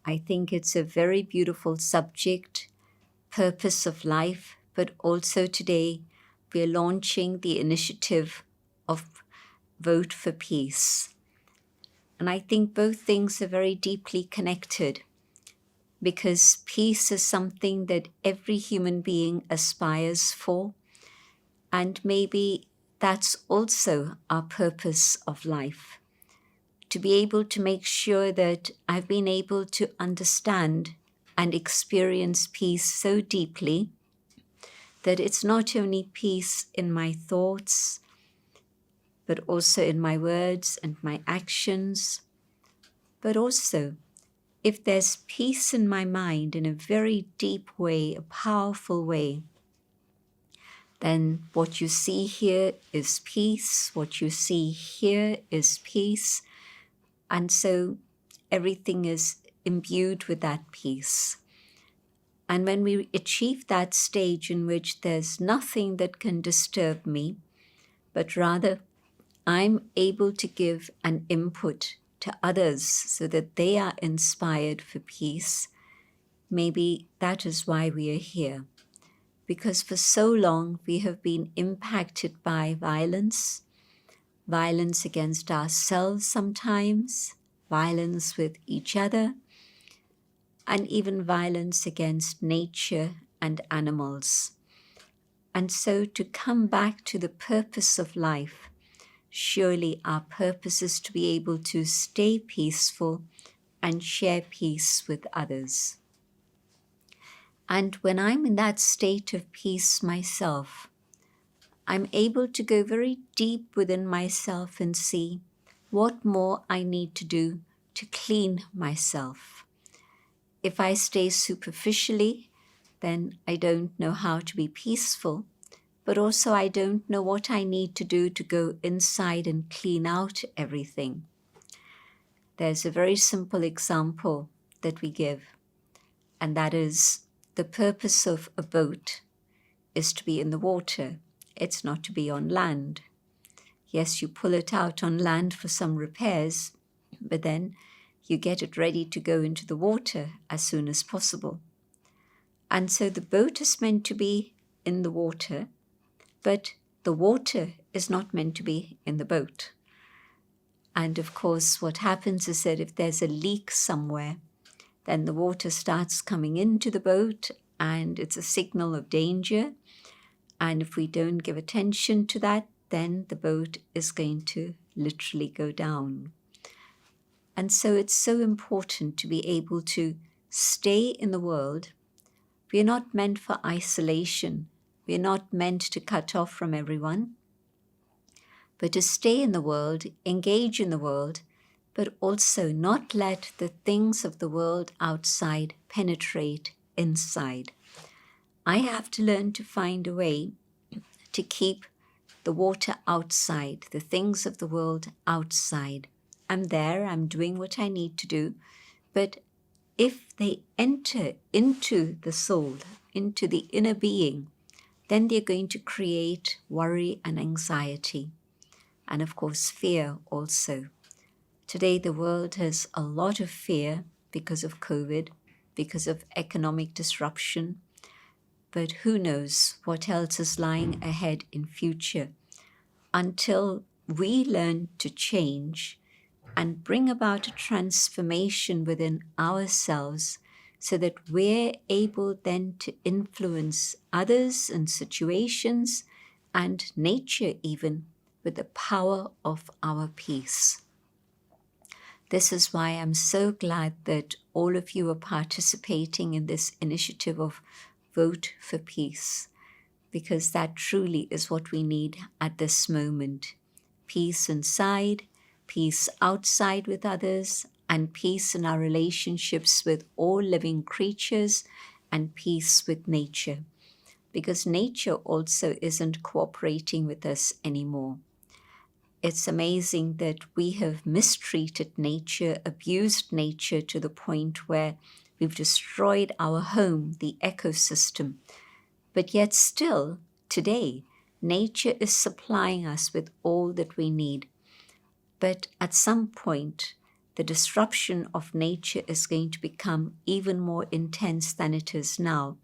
I think it's a very beautiful subject, purpose of life, but also today we are launching the initiative of Vote for Peace. And I think both things are very deeply connected, because peace is something that every human being aspires for, and maybe that's also our purpose of life. To be able to make sure that I've been able to understand and experience peace so deeply that it's not only peace in my thoughts, but also in my words and my actions, but also if there's peace in my mind in a very deep way, a powerful way, then what you see here is peace, what you see here is peace, and so everything is imbued with that peace. And when we achieve that stage in which there's nothing that can disturb me, but rather I'm able to give an input to others so that they are inspired for peace, maybe that is why we are here. Because for so long we have been impacted by violence against ourselves sometimes, violence with each other, and even violence against nature and animals. And so to come back to the purpose of life, surely our purpose is to be able to stay peaceful and share peace with others. And when I'm in that state of peace myself, I'm able to go very deep within myself and see what more I need to do to clean myself. If I stay superficially, then I don't know how to be peaceful, but also I don't know what I need to do to go inside and clean out everything. There's a very simple example that we give, and that is the purpose of a boat is to be in the water. It's not to be on land. Yes, you pull it out on land for some repairs, but then you get it ready to go into the water as soon as possible. And so the boat is meant to be in the water, but the water is not meant to be in the boat. And of course, what happens is that if there's a leak somewhere, then the water starts coming into the boat and it's a signal of danger. And if we don't give attention to that, then the boat is going to literally go down. And so it's so important to be able to stay in the world. We are not meant for isolation. We are not meant to cut off from everyone, but to stay in the world, engage in the world, but also not let the things of the world outside penetrate inside. I have to learn to find a way to keep the water outside, the things of the world outside. I'm there, I'm doing what I need to do, but if they enter into the soul, into the inner being, then they're going to create worry and anxiety, and of course fear also. Today the world has a lot of fear because of COVID, because of economic disruption, but who knows what else is lying ahead in future. Until we learn to change and bring about a transformation within ourselves so that we're able then to influence others and situations and nature even with the power of our peace. This is why I'm so glad that all of you are participating in this initiative of Vote for Peace, because that truly is what we need at this moment. Peace inside, peace outside with others, and peace in our relationships with all living creatures, and peace with nature, because nature also isn't cooperating with us anymore. It's amazing that we have mistreated nature, abused nature to the point where we've destroyed our home, the ecosystem. But yet still, today, nature is supplying us with all that we need. But at some point, the disruption of nature is going to become even more intense than it is now.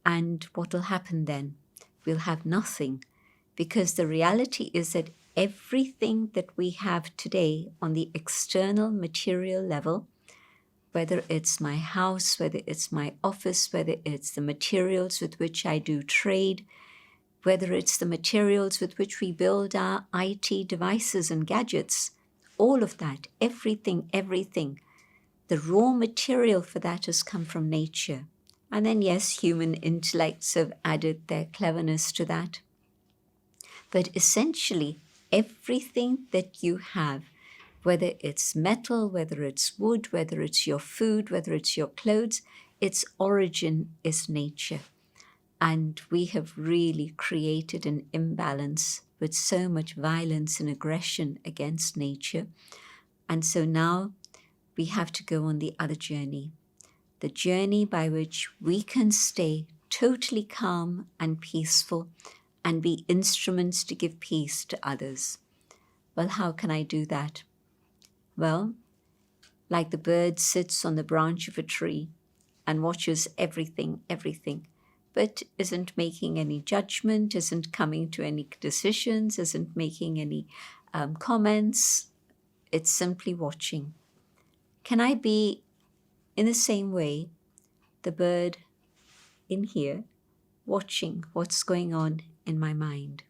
And what will happen then? We'll have nothing, because the reality is that everything that we have today on the external material level, whether it's my house, whether it's my office, whether it's the materials with which I do trade, whether it's the materials with which we build our IT devices and gadgets, all of that, everything, the raw material for that has come from nature. And then, yes, human intellects have added their cleverness to that. But essentially, everything that you have, whether it's metal, whether it's wood, whether it's your food, whether it's your clothes, its origin is nature. And we have really created an imbalance with so much violence and aggression against nature. And so now we have to go on the other journey, the journey by which we can stay totally calm and peaceful and be instruments to give peace to others. Well, how can I do that? Well, like the bird sits on the branch of a tree and watches everything, but isn't making any judgment, isn't coming to any decisions, isn't making any comments. It's simply watching. Can I be, in the same way, the bird in here, watching what's going on in my mind?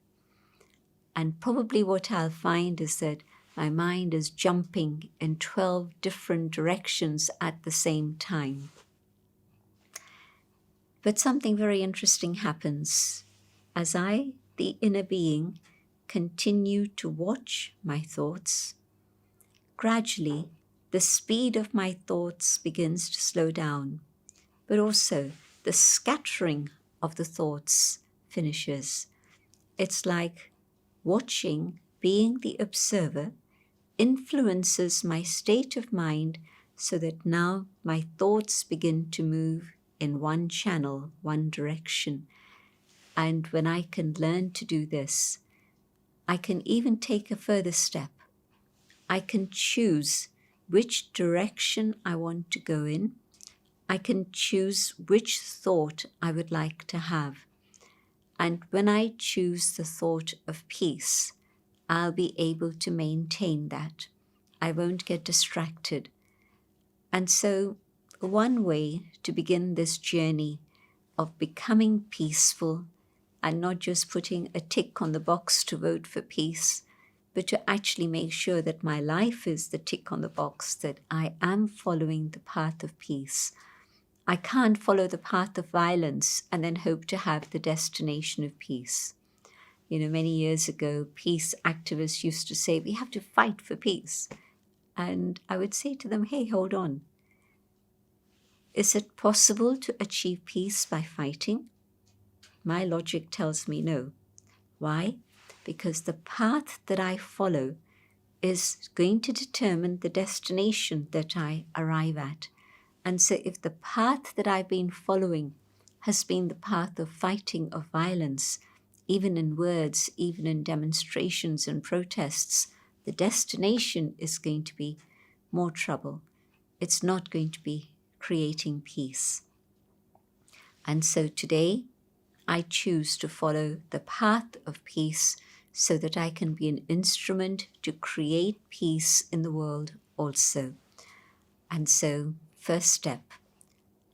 And probably what I'll find is that my mind is jumping in 12 different directions at the same time. But something very interesting happens as I, the inner being, continue to watch my thoughts. Gradually, the speed of my thoughts begins to slow down, but also the scattering of the thoughts finishes. It's like watching, being the observer, influences my state of mind so that now my thoughts begin to move in one channel, one direction. And when I can learn to do this, I can even take a further step. I can choose which direction I want to go in. I can choose which thought I would like to have. And when I choose the thought of peace, I'll be able to maintain that. I won't get distracted. And so one way to begin this journey of becoming peaceful and not just putting a tick on the box to vote for peace, but to actually make sure that my life is the tick on the box, that I am following the path of peace. I can't follow the path of violence and then hope to have the destination of peace. Many years ago, peace activists used to say, we have to fight for peace. And I would say to them, hey, hold on. Is it possible to achieve peace by fighting? My logic tells me no. Why? Because the path that I follow is going to determine the destination that I arrive at. And so if the path that I've been following has been the path of fighting, of violence, even in words, even in demonstrations and protests, the destination is going to be more trouble. It's not going to be creating peace. And so today, I choose to follow the path of peace so that I can be an instrument to create peace in the world also. And so, first step,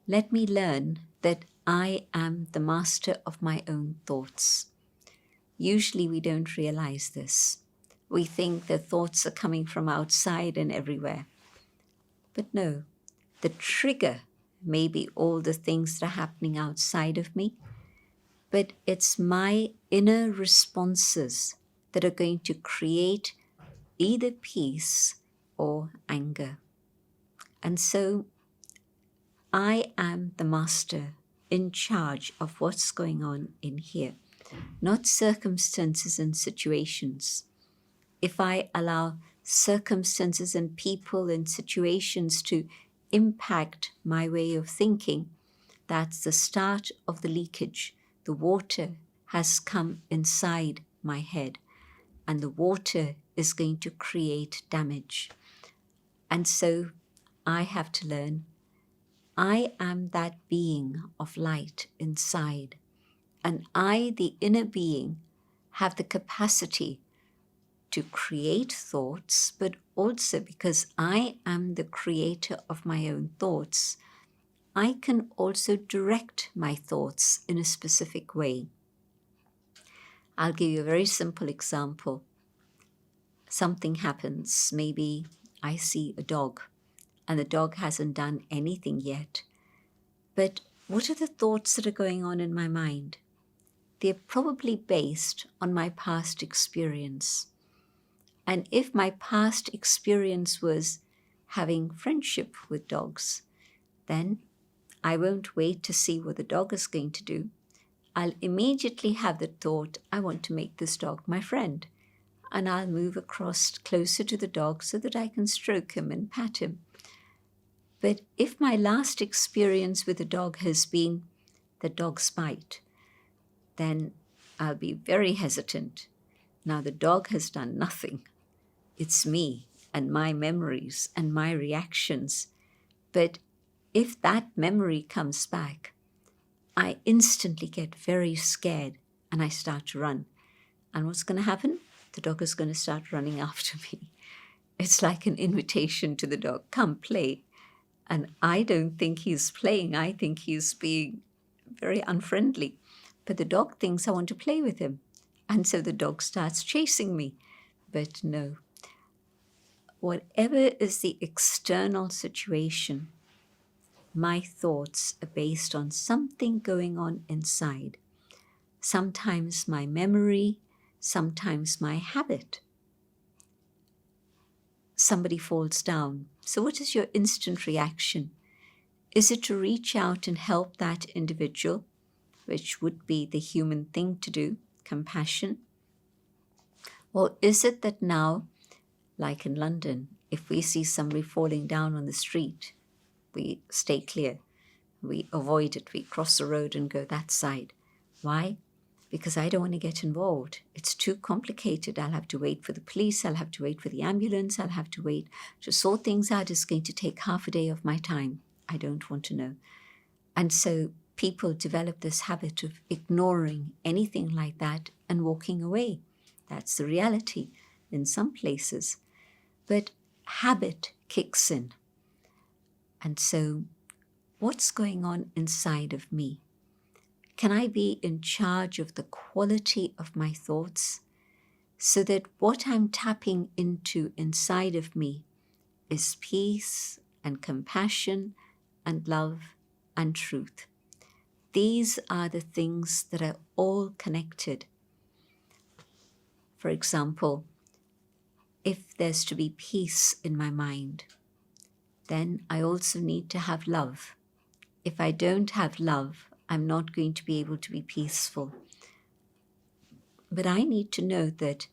let me learn that I am the master of my own thoughts. Usually we don't realize this. We think that thoughts are coming from outside and everywhere. But no, the trigger may be all the things that are happening outside of me, but it's my inner responses that are going to create either peace or anger. And so I am the master in charge of what's going on in here, not circumstances and situations. If I allow circumstances and people and situations to impact my way of thinking, that's the start of the leakage. The water has come inside my head, and the water is going to create damage. And so I have to learn, I am that being of light inside. And I, the inner being, have the capacity to create thoughts, but also because I am the creator of my own thoughts, I can also direct my thoughts in a specific way. I'll give you a very simple example. Something happens. Maybe I see a dog, and the dog hasn't done anything yet. But what are the thoughts that are going on in my mind? They're probably based on my past experience. And if my past experience was having friendship with dogs, then I won't wait to see what the dog is going to do. I'll immediately have the thought, I want to make this dog my friend. And I'll move across closer to the dog so that I can stroke him and pat him. But if my last experience with the dog has been the dog's bite, then I'll be very hesitant. Now the dog has done nothing. It's me and my memories and my reactions. But if that memory comes back, I instantly get very scared and I start to run. And what's going to happen? The dog is going to start running after me. It's like an invitation to the dog, come play. And I don't think he's playing. I think he's being very unfriendly. But the dog thinks I want to play with him. And so the dog starts chasing me. But no. Whatever is the external situation, my thoughts are based on something going on inside. Sometimes my memory, sometimes my habit. Somebody falls down. So what is your instant reaction? Is it to reach out and help that individual, which would be the human thing to do, compassion? Or is it that now, like in London, if we see somebody falling down on the street, we stay clear, we avoid it, we cross the road and go that side. Why? Because I don't want to get involved. It's too complicated. I'll have to wait for the police, I'll have to wait for the ambulance, I'll have to wait to sort things out. It's going to take half a day of my time. I don't want to know. And so people develop this habit of ignoring anything like that and walking away. That's the reality in some places. But habit kicks in. And so what's going on inside of me? Can I be in charge of the quality of my thoughts so that what I'm tapping into inside of me is peace and compassion and love and truth? These are the things that are all connected. For example, if there's to be peace in my mind, then I also need to have love. If I don't have love, I'm not going to be able to be peaceful. But I need to know that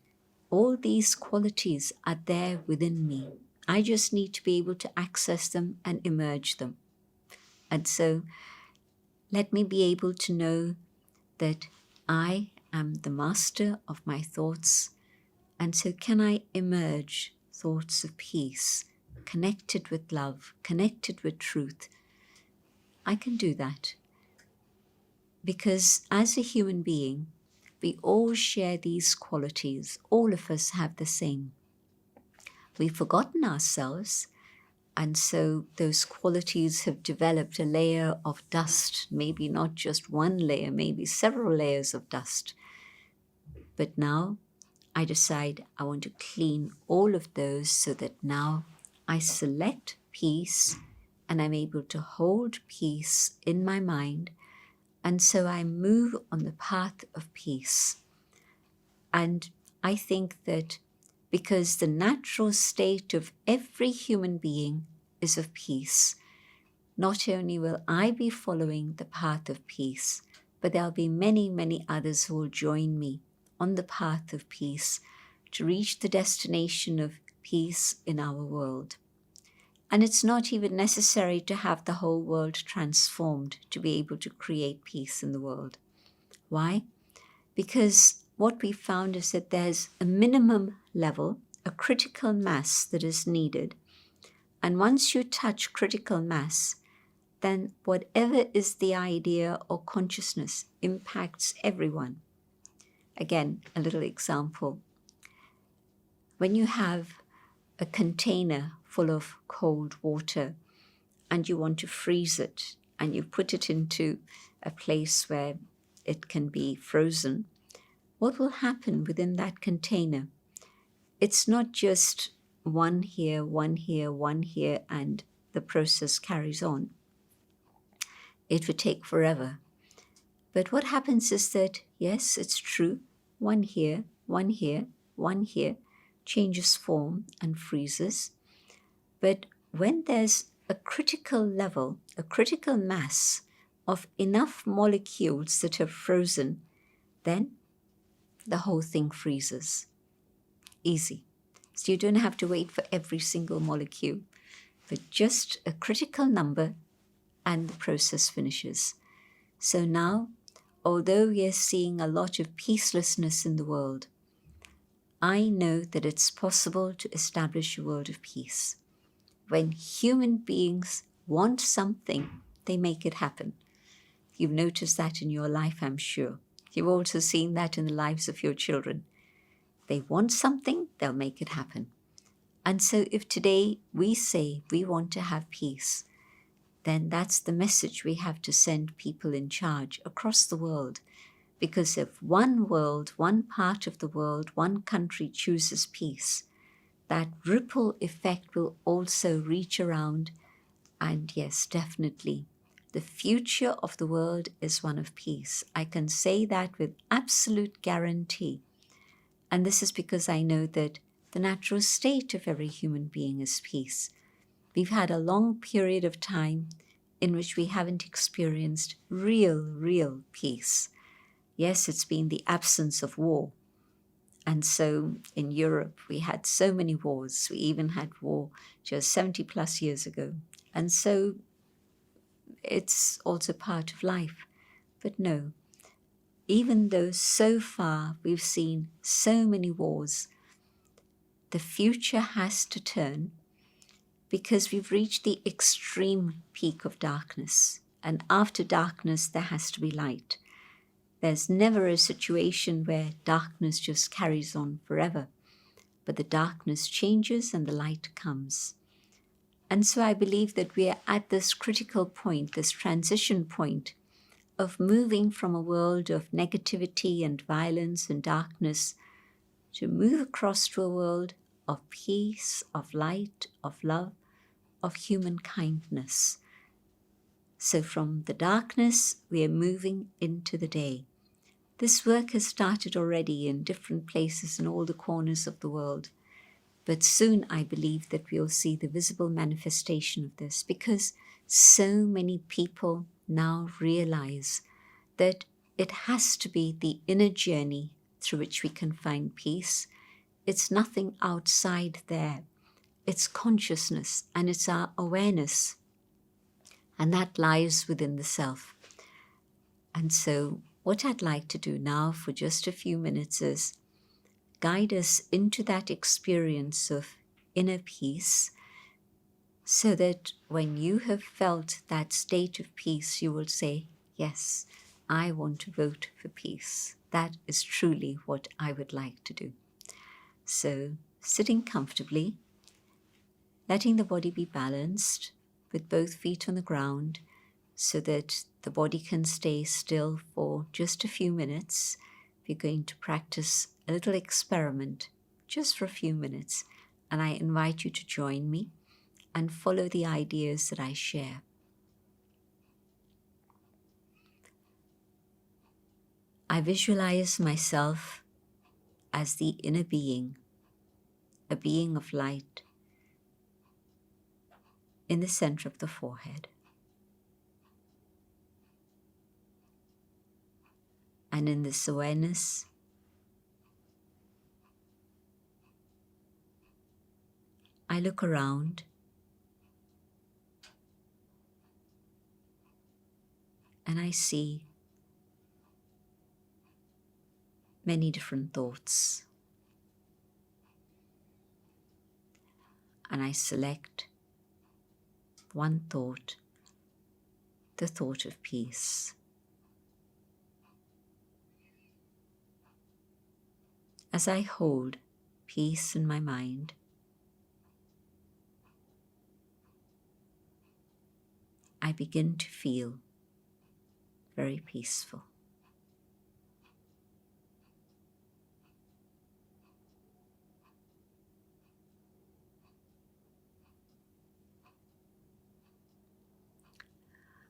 all these qualities are there within me. I just need to be able to access them and emerge them. And so let me be able to know that I am the master of my thoughts. And so can I emerge thoughts of peace, connected with love, connected with truth? I can do that. Because as a human being, we all share these qualities. All of us have the same. We've forgotten ourselves, and so those qualities have developed a layer of dust, maybe not just one layer, maybe several layers of dust. But now I decide I want to clean all of those so that now I select peace and I'm able to hold peace in my mind. And so I move on the path of peace. And I think that because the natural state of every human being is of peace, not only will I be following the path of peace, but there'll be many, many others who will join me on the path of peace to reach the destination of peace in our world. And it's not even necessary to have the whole world transformed to be able to create peace in the world. Why? Because what we found is that there's a minimum level, a critical mass that is needed And once you touch critical mass, then whatever is the idea or consciousness impacts everyone. Again, a little example. When you have a container full of cold water and you want to freeze it and you put it into a place where it can be frozen, what will happen within that container? It's not just one here, one here, one here, and the process carries on. It would take forever. But what happens is that, yes, it's true, one here, one here, one here, changes form and freezes. But when there's a critical level, a critical mass of enough molecules that have frozen, then the whole thing freezes. Easy. So you don't have to wait for every single molecule, but just a critical number and the process finishes. So now, although we are seeing a lot of peacelessness in the world, I know that it's possible to establish a world of peace. When human beings want something, they make it happen. You've noticed that in your life, I'm sure. You've also seen that in the lives of your children. They want something, they'll make it happen. And so if today we say we want to have peace, then that's the message we have to send people in charge across the world. Because if one world, one part of the world, one country chooses peace, that ripple effect will also reach around. And yes, definitely, the future of the world is one of peace. I can say that with absolute guarantee. And this is because I know that the natural state of every human being is peace. We've had a long period of time in which we haven't experienced real peace. Yes, it's been the absence of war. And so in Europe, we had so many wars. We even had war just 70 plus years ago. And so it's also part of life. But no, even though so far we've seen so many wars, the future has to turn because we've reached the extreme peak of darkness. And after darkness, there has to be light. There's never a situation where darkness just carries on forever, but the darkness changes and the light comes. And so I believe that we are at this critical point, this transition point of moving from a world of negativity and violence and darkness to move across to a world of peace, of light, of love, of human kindness. So from the darkness, we are moving into the day. This work has started already in different places in all the corners of the world. But soon I believe that we'll see the visible manifestation of this because so many people now realize that it has to be the inner journey through which we can find peace. It's nothing outside there. It's consciousness and it's our awareness. And that lies within the self. And so what I'd like to do now for just a few minutes is guide us into that experience of inner peace so that when you have felt that state of peace, you will say, yes, I want to vote for peace. That is truly what I would like to do. So sitting comfortably, letting the body be balanced with both feet on the ground so that the body can stay still for just a few minutes. We're going to practice a little experiment just for a few minutes, and I invite you to join me and follow the ideas that I share. I visualize myself as the inner being, a being of light in the center of the forehead. And in this awareness, I look around and I see many different thoughts. And I select one thought, the thought of peace. As I hold peace in my mind, I begin to feel very peaceful.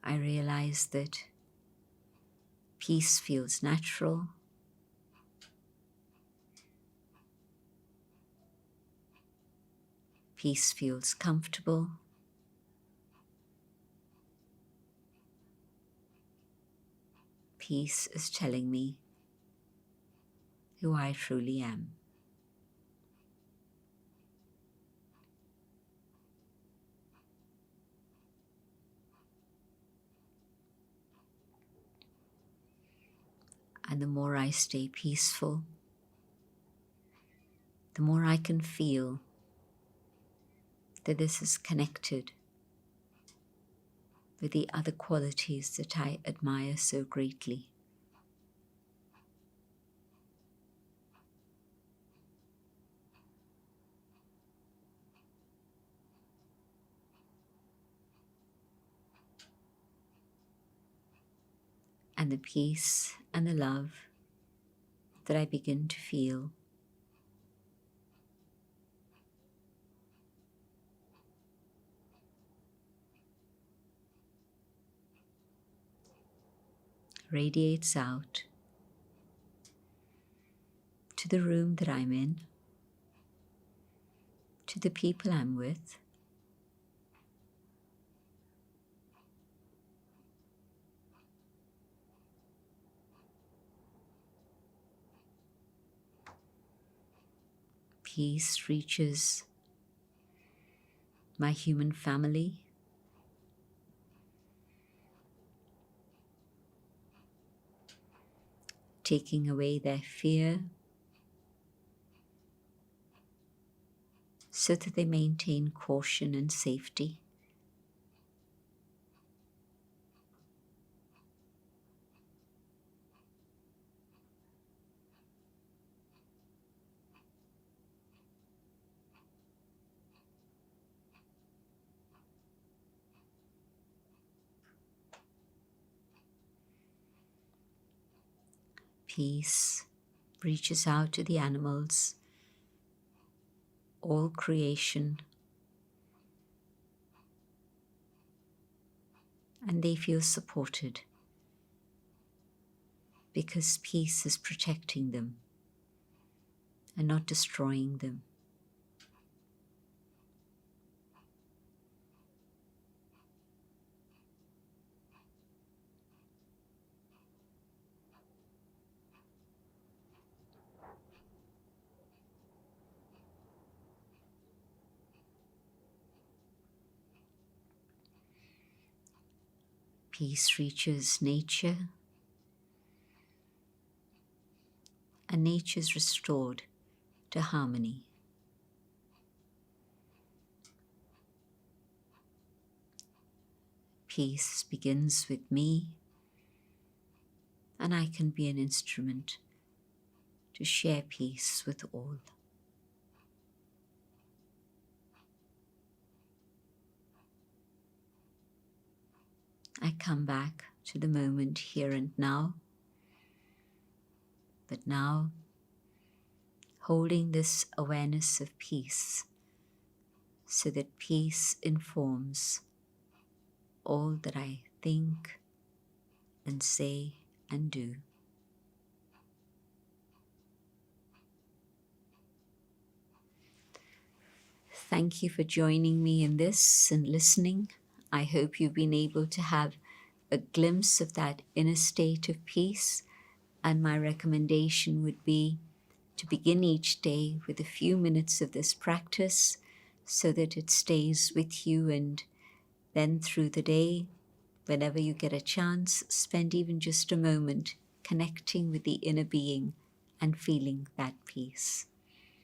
I realize that peace feels natural. Peace feels comfortable. Peace is telling me who I truly am. And the more I stay peaceful, the more I can feel that this is connected with the other qualities that I admire so greatly. And the peace and the love that I begin to feel radiates out to the room that I'm in, to the people I'm with, peace reaches my human family, taking away their fear so that they maintain caution and safety. Peace reaches out to the animals, all creation, and they feel supported because peace is protecting them and not destroying them. Peace reaches nature, and nature is restored to harmony. Peace begins with me, and I can be an instrument to share peace with all. I come back to the moment here and now, but now holding this awareness of peace so that peace informs all that I think and say and do. Thank you for joining me in this and listening. I hope you've been able to have a glimpse of that inner state of peace, and my recommendation would be to begin each day with a few minutes of this practice so that it stays with you, and then through the day, whenever you get a chance, spend even just a moment connecting with the inner being and feeling that peace.